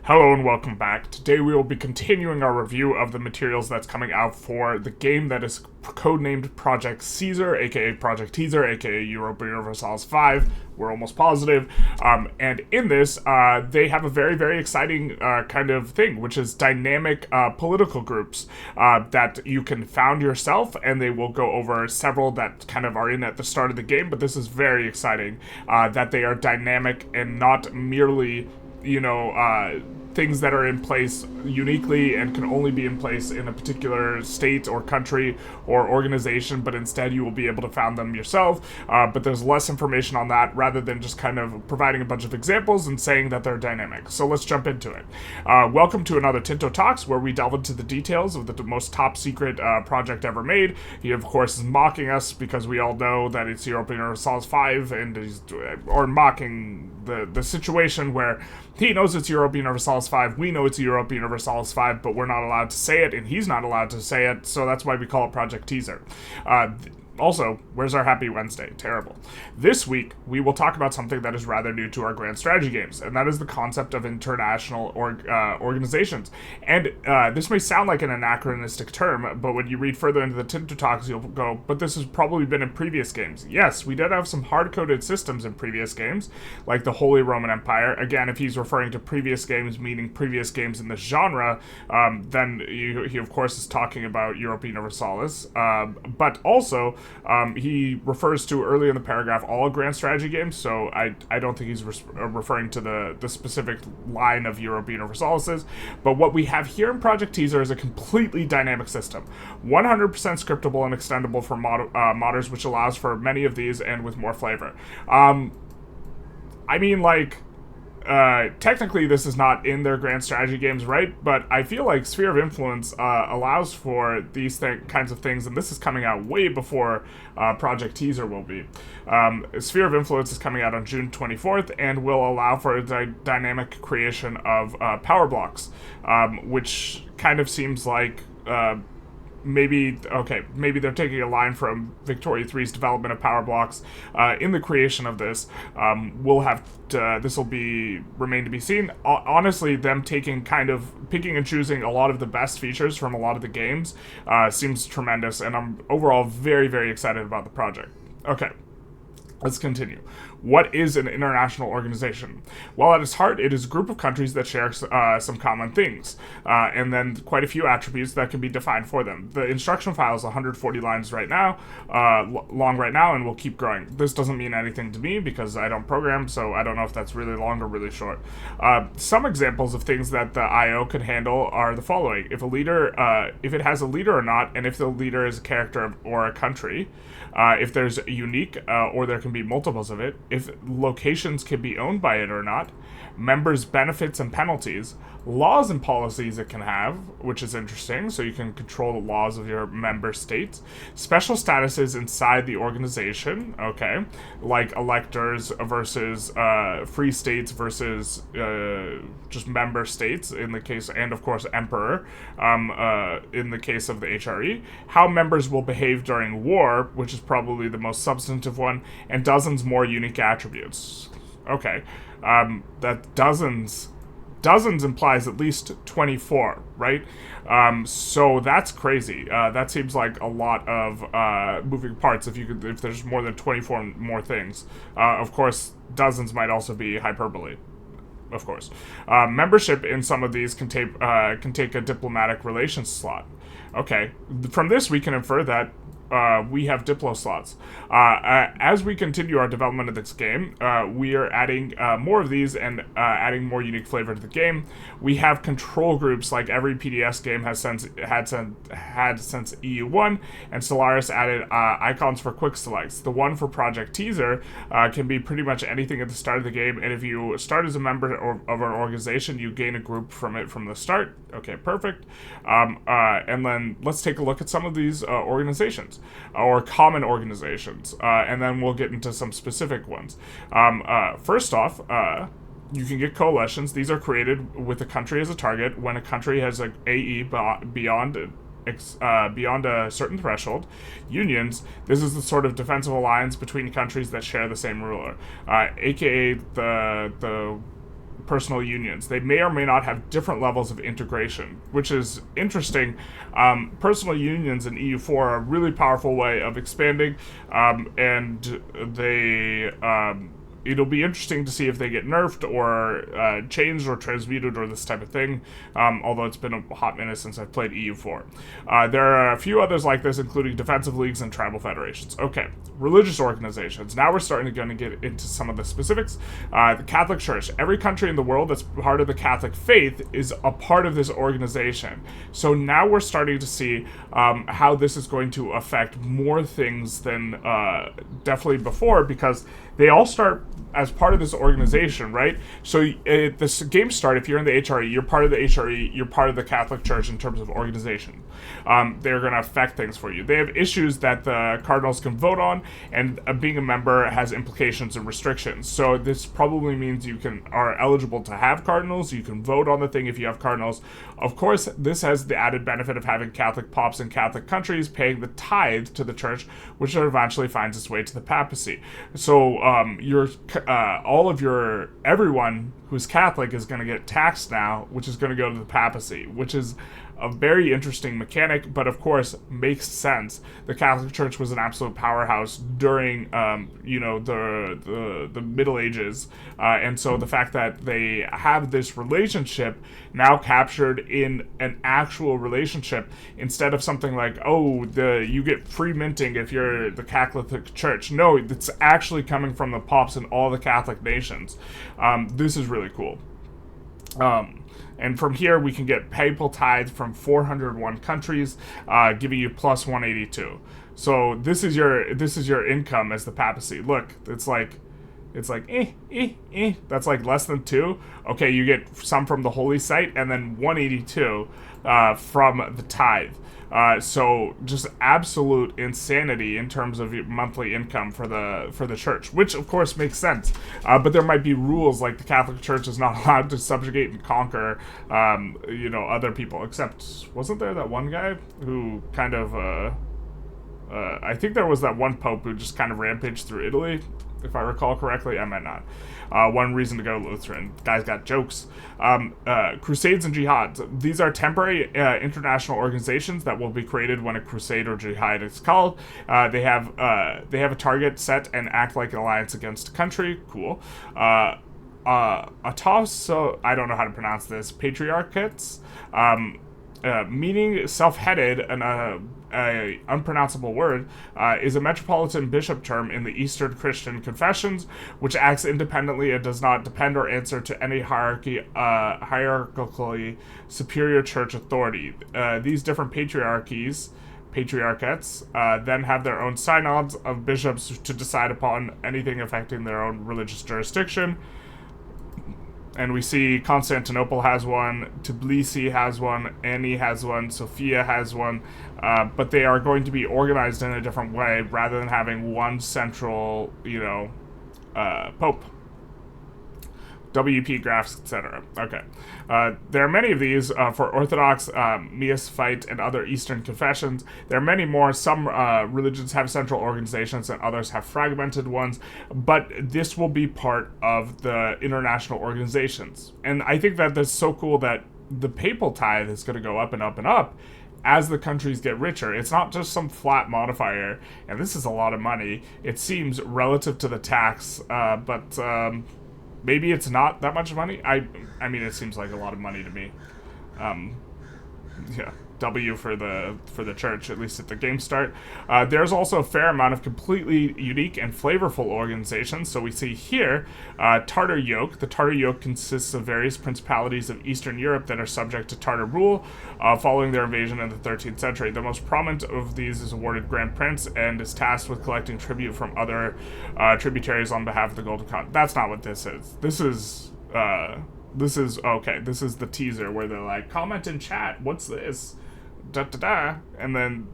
Hello and welcome back. Today we will be continuing our review of the materials that's coming out for the game that is codenamed Project Caesar, aka Project Teaser, aka Europa Universalis 5. We're almost positive. And in this, they have a very, very exciting kind of thing, which is dynamic political groups that you can found yourself, and they will go over several that kind of are in at the start of the game, but this is very exciting that they are dynamic and not merely things that are in place uniquely and can only be in place in a particular state or country or organization, but instead you will be able to found them yourself. But there's less information on that rather than just kind of providing a bunch of examples and saying that they're dynamic. So let's jump into it. Welcome to another Tinto Talks, where we delve into the details of the most top secret project ever made. He, of course, is mocking us because we all know that it's Europa Universalis 5, and he's mocking the situation where he knows it's Europa Universalis 5, we know it's Europa Universalis 5, but we're not allowed to say it, and he's not allowed to say it, so that's why we call it Project Teaser. Also, where's our Happy Wednesday? Terrible. This week, we will talk about something that is rather new to our grand strategy games, and that is the concept of international organizations. And this may sound like an anachronistic term, but when you read further into the Tinto Talks, you'll go, but this has probably been in previous games. Yes, we did have some hard-coded systems in previous games, like the Holy Roman Empire. Again, if he's referring to previous games, meaning previous games in this genre, then he of course is talking about Europa Universalis, but also he refers to early in the paragraph all grand strategy games, so I don't think he's referring to the specific line of Europa Universalis. But what we have here in Project Teaser is a completely dynamic system, 100% scriptable and extendable for modders, which allows for many of these and with more flavor. Technically this is not in their grand strategy games, right? But I feel like Sphere of Influence allows for these kinds of things, and this is coming out way before Project Teaser will be. Sphere of Influence is coming out on June 24th and will allow for the dynamic creation of power blocks, which kind of seems like maybe they're taking a line from Victoria 3's development of power blocks. In the creation of this, this will remain to be seen. Honestly, them picking and choosing a lot of the best features from a lot of the games seems tremendous, and I'm overall very, very excited about the project. Okay. Let's continue. What is an international organization? Well, at its heart, it is a group of countries that share some common things, and then quite a few attributes that can be defined for them. The instruction file is 140 lines right now, long right now, and will keep growing. This doesn't mean anything to me because I don't program, so I don't know if that's really long or really short. Some examples of things that the I/O could handle are the following: if it has a leader or not, and if the leader is a character or a country. If there's unique, or there can be multiples of it, if locations can be owned by it or not, members' benefits and penalties, laws and policies it can have, which is interesting, so you can control the laws of your member states, special statuses inside the organization, okay, like electors versus free states versus just member states in the case, and of course emperor in the case of the HRE, how members will behave during war, which is probably the most substantive one, and dozens more unique attributes. Okay, that dozens implies at least 24, right? So that's crazy. That seems like a lot of moving parts if there's more than 24 more things. Of course, dozens might also be hyperbole. Of course. Membership in some of these can take a diplomatic relations slot. Okay, from this we can infer that we have Diplo slots. As we continue our development of this game, we are adding more of these and adding more unique flavor to the game. We have control groups like every PDS game has had since EU1, and Solaris added icons for quick selects. The one for Project Teaser can be pretty much anything at the start of the game, and if you start as a member of an organization, you gain a group from it from the start. Okay, perfect. And then let's take a look at some of these organizations. Or common organizations, and then we'll get into some specific ones. First off, you can get coalitions. These are created with a country as a target when a country has an AE beyond a certain threshold. Unions, this is the sort of defensive alliance between countries that share the same ruler, aka the personal unions. They may or may not have different levels of integration, which is interesting. Personal unions in EU4 are a really powerful way of expanding, and they it'll be interesting to see if they get nerfed or changed or transmuted or this type of thing, although it's been a hot minute since I've played EU4. There are a few others like this, including defensive leagues and tribal federations. Okay, religious organizations. Now we're starting to get into some of the specifics. The Catholic Church. Every country in the world that's part of the Catholic faith is a part of this organization. So now we're starting to see how this is going to affect more things than definitely before, because they all start as part of this organization, right? So this game start, if you're in the HRE, you're part of the HRE, you're part of the Catholic Church in terms of organization. They're going to affect things for you. They have issues that the cardinals can vote on, and being a member has implications and restrictions. So this probably means you are eligible to have cardinals, you can vote on the thing if you have cardinals. Of course, this has the added benefit of having Catholic pops in Catholic countries paying the tithe to the church, which eventually finds its way to the papacy. So everyone who's Catholic is going to get taxed now, which is going to go to the papacy, which is a very interesting mechanic, but of course makes sense. The Catholic Church was an absolute powerhouse during, the Middle Ages, and so the fact that they have this relationship now captured in an actual relationship instead of something like, you get free minting if you're the Catholic Church. No, it's actually coming from the pops in all the Catholic nations. This is really cool. And from here, we can get papal tithe from 401 countries, giving you plus 182. So this is your income as the papacy. Look, it's like that's like less than 2. Okay, you get some from the holy site, and then 182 from the tithe. So just absolute insanity in terms of your monthly income for the church, which of course makes sense. But there might be rules, like the Catholic Church is not allowed to subjugate and conquer, other people. Except, wasn't there that one guy who kind of, I think there was that one pope who just kind of rampaged through Italy, if I recall correctly. I might not. One reason to go Lutheran. Guy's got jokes. Crusades and jihads. These are temporary international organizations that will be created when a crusade or jihad is called. They have a target set and act like an alliance against a country. Cool. So I don't know how to pronounce this. Patriarchates. Meaning self-headed, an unpronounceable word, is a metropolitan bishop term in the Eastern Christian confessions, which acts independently and does not depend or answer to any hierarchically superior church authority. These different patriarchates then have their own synods of bishops to decide upon anything affecting their own religious jurisdiction. And we see Constantinople has one, Tbilisi has one, Ani has one, Sofia has one, but they are going to be organized in a different way rather than having one central, pope. WP graphs, etc. Okay. There are many of these for Orthodox, Miaphysite, and other Eastern confessions. There are many more. Some religions have central organizations and others have fragmented ones, but this will be part of the international organizations. And I think that that's so cool that the papal tithe is going to go up and up and up as the countries get richer. It's not just some flat modifier, and this is a lot of money. It seems relative to the tax, but maybe it's not that much money. I mean, it seems like a lot of money to me. Yeah, W for the church, at least at the game start. There's also a fair amount of completely unique and flavorful organizations. So we see here Tartar Yoke. The Tartar Yoke consists of various principalities of Eastern Europe that are subject to Tartar rule following their invasion in the 13th century. The most prominent of these is awarded Grand Prince and is tasked with collecting tribute from other tributaries on behalf of the Golden Continent. That's not what this is. This is the teaser where they're like, comment in chat, what's this? And then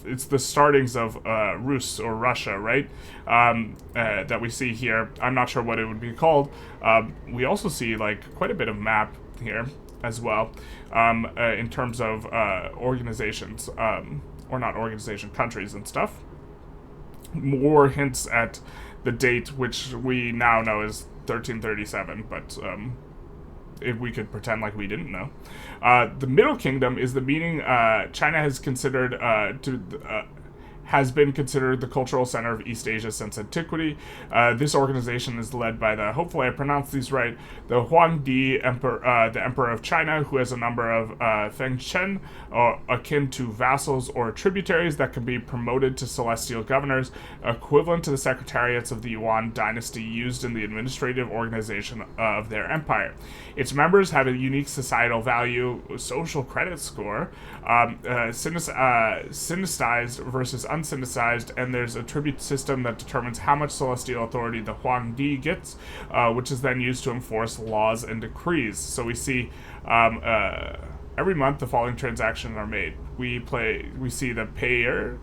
it's the startings of Rus or Russia, right? That we see here. I'm not sure what it would be called. We also see like quite a bit of map here as well, in terms of organizations, or not organization, countries and stuff. More hints at the date, which we now know is 1337, but if we could pretend like we didn't know. The Middle Kingdom is the meaning China has considered has been considered the cultural center of East Asia since antiquity. This organization is led by the, hopefully I pronounced these right, the Huangdi Emperor, the Emperor of China, who has a number of fengchen, akin to vassals or tributaries that can be promoted to celestial governors, equivalent to the secretariats of the Yuan dynasty used in the administrative organization of their empire. Its members have a unique societal value, social credit score, synesthized versus unsynesthized, and there's a tribute system that determines how much celestial authority the Huangdi gets, which is then used to enforce laws and decrees. So we see every month the following transactions are made. We see the payers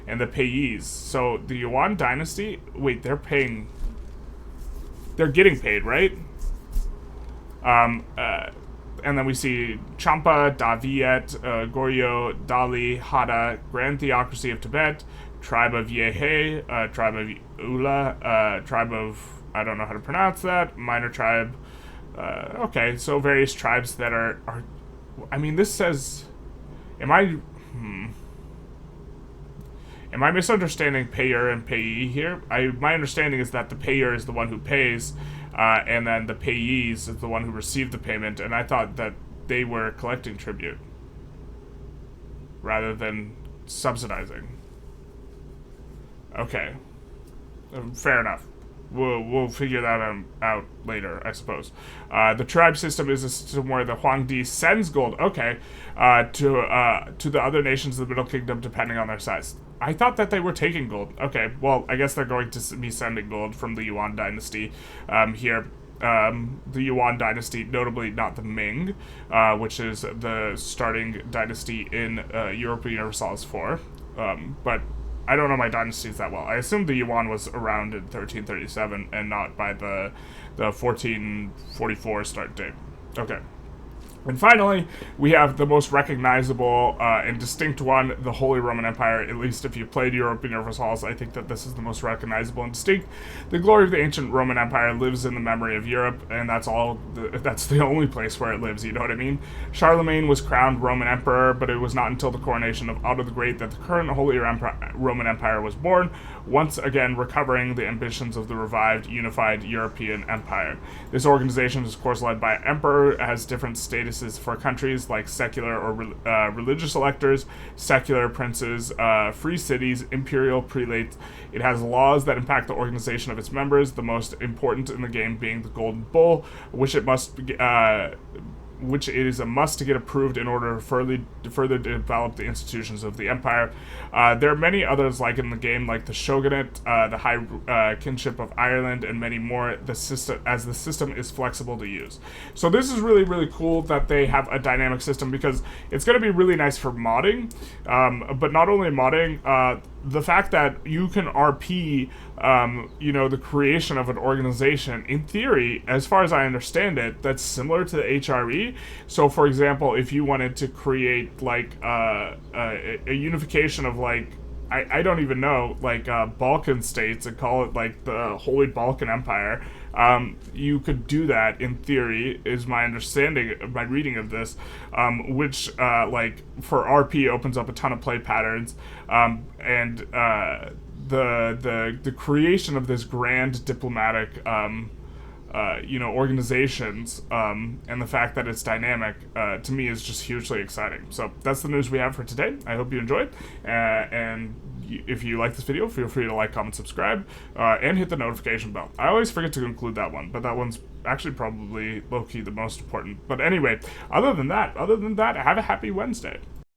and the payees. So the Yuan dynasty, wait, they're getting paid, right? And then we see Champa, Da Viet, Goryeo, Dali, Hada, Grand Theocracy of Tibet, Tribe of Yehe, Tribe of Ula, Tribe of, I don't know how to pronounce that, Minor Tribe. Okay, so various tribes that are I mean, this says, am I misunderstanding payer and payee here? My understanding is that the payer is the one who pays, and then the payees is the one who received the payment, and I thought that they were collecting tribute rather than subsidizing. Okay. Fair enough. We'll figure that out later, I suppose. The tribe system is a system where the Huangdi sends gold, okay, to the other nations of the Middle Kingdom depending on their size. I thought that they were taking gold. Okay, well, I guess they're going to be sending gold from the Yuan dynasty here. The Yuan dynasty, notably not the Ming, which is the starting dynasty in Europa Universalis 4. But I don't know my dynasties that well. I assumed the Yuan was around in 1337 and not by the 1444 start date. Okay. And finally, we have the most recognizable and distinct one, the Holy Roman Empire. At least if you played Europa Universalis, I think that this is the most recognizable and distinct. The glory of the ancient Roman Empire lives in the memory of Europe, and that's the only place where it lives, you know what I mean? Charlemagne was crowned Roman Emperor, but it was not until the coronation of Otto the Great that the current Holy Roman Empire was born, once again recovering the ambitions of the revived, unified European Empire. This organization is, of course, led by an emperor, has different statuses for countries like secular or religious electors, secular princes, free cities, imperial prelates. It has laws that impact the organization of its members, the most important in the game being the Golden Bull, which it is a must to get approved in order to further develop the institutions of the empire. There are many others like in the game, like the Shogunate, the High Kinship of Ireland, and many more. The system is flexible to use. So this is really, really cool that they have a dynamic system, because it's going to be really nice for modding. But not only modding, the fact that you can RP, the creation of an organization, in theory, as far as I understand it, that's similar to the HRE. So, for example, if you wanted to create, like, a unification of, like, I don't even know, like, Balkan states and call it, like, the Holy Balkan Empire, you could do that, in theory, is my understanding, my reading of this, which, like, for RP opens up a ton of play patterns, and the creation of this grand diplomatic, organizations, and the fact that it's dynamic, to me is just hugely exciting. So that's the news we have for today. I hope you enjoyed, and if you like this video, feel free to like, comment, subscribe, and hit the notification bell. I always forget to include that one, but that one's actually probably low-key the most important. But anyway, other than that, have a happy Wednesday.